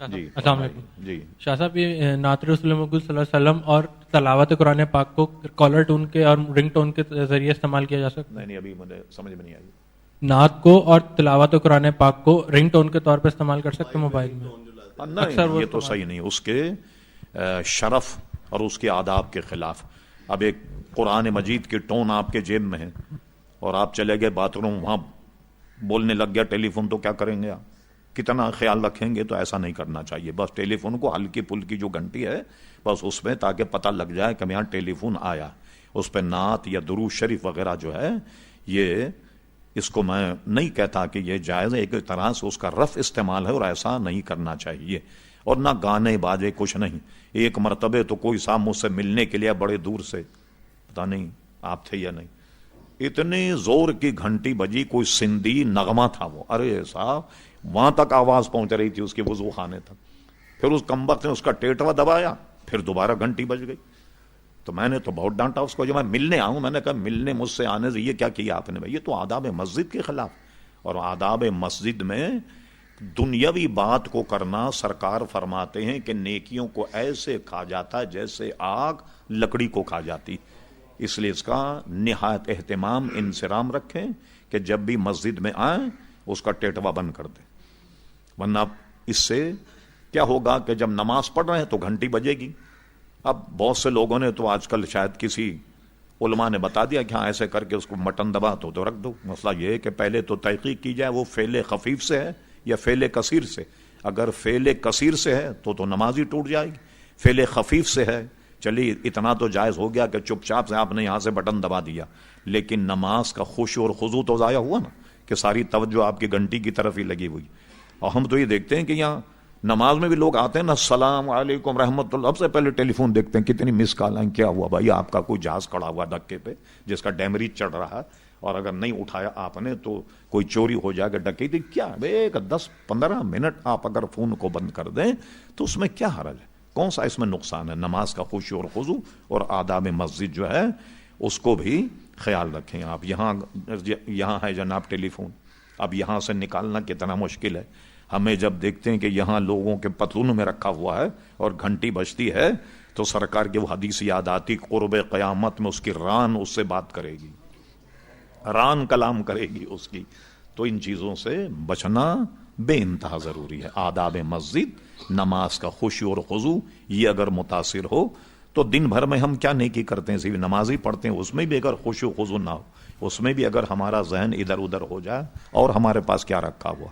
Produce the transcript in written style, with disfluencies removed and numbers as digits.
جی السلام علیکم جی شاہ صاحب، یہ نعت رسول مقبول صلی اللہ علیہ وسلم اور تلاوت قرآن پاک کو کالر ٹون کے اور رنگ ٹون کے ذریعے استعمال کیا جا سکتا ہے؟ نہیں ابھی مجھے سمجھ میں نہیں آئی. نعت کو اور تلاوت قرآن پاک کو رنگ ٹون کے طور پہ استعمال کر سکتے ہیں موبائل میں؟ نہیں یہ تو صحیح نہیں، اس کے شرف اور اس کے آداب کے خلاف. اب ایک قرآن مجید کی ٹون آپ کے جیب میں ہے اور آپ چلے گئے باتھ روم، وہاں بولنے لگ گیا ٹیلی فون، تو کیا کریں گے آپ؟ کتنا خیال رکھیں گے؟ تو ایسا نہیں کرنا چاہیے. بس ٹیلی فون کو ہلکی پھلکی جو گھنٹی ہے بس اس میں، تاکہ پتہ لگ جائے کہ یہاں ٹیلی فون آیا. اس پہ نعت یا درود شریف وغیرہ جو ہے، یہ اس کو میں نہیں کہتا کہ یہ جائز ہے، ایک طرح سے اس کا رف استعمال ہے اور ایسا نہیں کرنا چاہیے. اور نہ گانے باجے کچھ نہیں. ایک مرتبہ تو کوئی صاحب مجھ سے ملنے کے لیے بڑے دور سے، پتہ نہیں آپ تھے یا نہیں، اتنی زور کی گھنٹی بجی، کوئی سندھی نغمہ تھا وہ، ارے صاحب وہاں تک آواز پہنچ رہی تھی اس کے وضو خانے تک. پھر اس کمبخت نے اس کا ٹیٹوا دبایا، پھر دوبارہ گھنٹی بج گئی. تو میں نے تو بہت ڈانٹا اس کو. جب میں ملنے آؤں، میں نے کہا ملنے مجھ سے آنے سے یہ کیا کیا آپ نے بھائی؟ یہ تو آداب مسجد کے خلاف. اور آداب مسجد میں دنیاوی بات کو کرنا، سرکار فرماتے ہیں کہ نیکیوں کو ایسے کھا جاتا جیسے آگ لکڑی کو کھا جاتی. اس لیے اس کا نہایت اہتمام، انصرام رکھیں کہ جب بھی مسجد میں آئیں اس کا ٹیٹوا بند کر دیں. ورنہ اس سے کیا ہوگا کہ جب نماز پڑھ رہے ہیں تو گھنٹی بجے گی. اب بہت سے لوگوں نے تو آج کل شاید کسی علماء نے بتا دیا کہ ہاں ایسے کر کے اس کو بٹن دبا تو رکھ دو. مسئلہ یہ ہے کہ پہلے تو تحقیق کی جائے وہ فعل خفیف سے ہے یا فعل کثیر سے. اگر فعل کثیر سے ہے تو نماز ہی ٹوٹ جائے گی. فعل خفیف سے ہے، چلیے اتنا تو جائز ہو گیا کہ چپ چاپ سے آپ نے یہاں سے بٹن دبا دیا، لیکن نماز کا خشوع اور خضوع تو ضائع ہوا نا، کہ ساری توجہ آپ کی گھنٹی کی طرف ہی لگی ہوئی. اور ہم تو یہ دیکھتے ہیں کہ یہاں نماز میں بھی لوگ آتے ہیں نا، السلام علیکم رحمت اللہ، اب سے پہلے ٹیلی فون دیکھتے ہیں کتنی مس کال آئیں. کیا ہوا بھائی؟ آپ کا کوئی جہاز کھڑا ہوا دھکے پہ جس کا ڈیمریج چڑھ رہا ہے، اور اگر نہیں اٹھایا آپ نے تو کوئی چوری ہو جائے گا، ڈکیتی. کیا ایک 10-15 منٹ آپ اگر فون کو بند کر دیں تو اس میں کیا حرج ہے؟ کون سا اس میں نقصان ہے؟ نماز کا خشوع اور خضوع اور آداب مسجد جو ہے اس کو بھی خیال رکھیں آپ. یہاں ہے جناب ٹیلی فون، اب یہاں سے نکالنا کتنا مشکل ہے. ہمیں جب دیکھتے ہیں کہ یہاں لوگوں کے پتلون میں رکھا ہوا ہے اور گھنٹی بجتی ہے تو سرکار کی وہ حدیث یاد آتی، قرب قیامت میں اس کی ران اس سے بات کرے گی، ران کلام کرے گی اس کی. تو ان چیزوں سے بچنا بے انتہا ضروری ہے. آداب مسجد، نماز کا خشوع اور خضوع، یہ اگر متاثر ہو تو دن بھر میں ہم کیا نیکی کرتے ہیں؟ صرف نماز ہی پڑھتے ہیں، اس میں بھی اگر خشوع خضوع نہ ہو، اس میں بھی اگر ہمارا ذہن ادھر ادھر ہو جائے، اور ہمارے پاس کیا رکھا ہوا.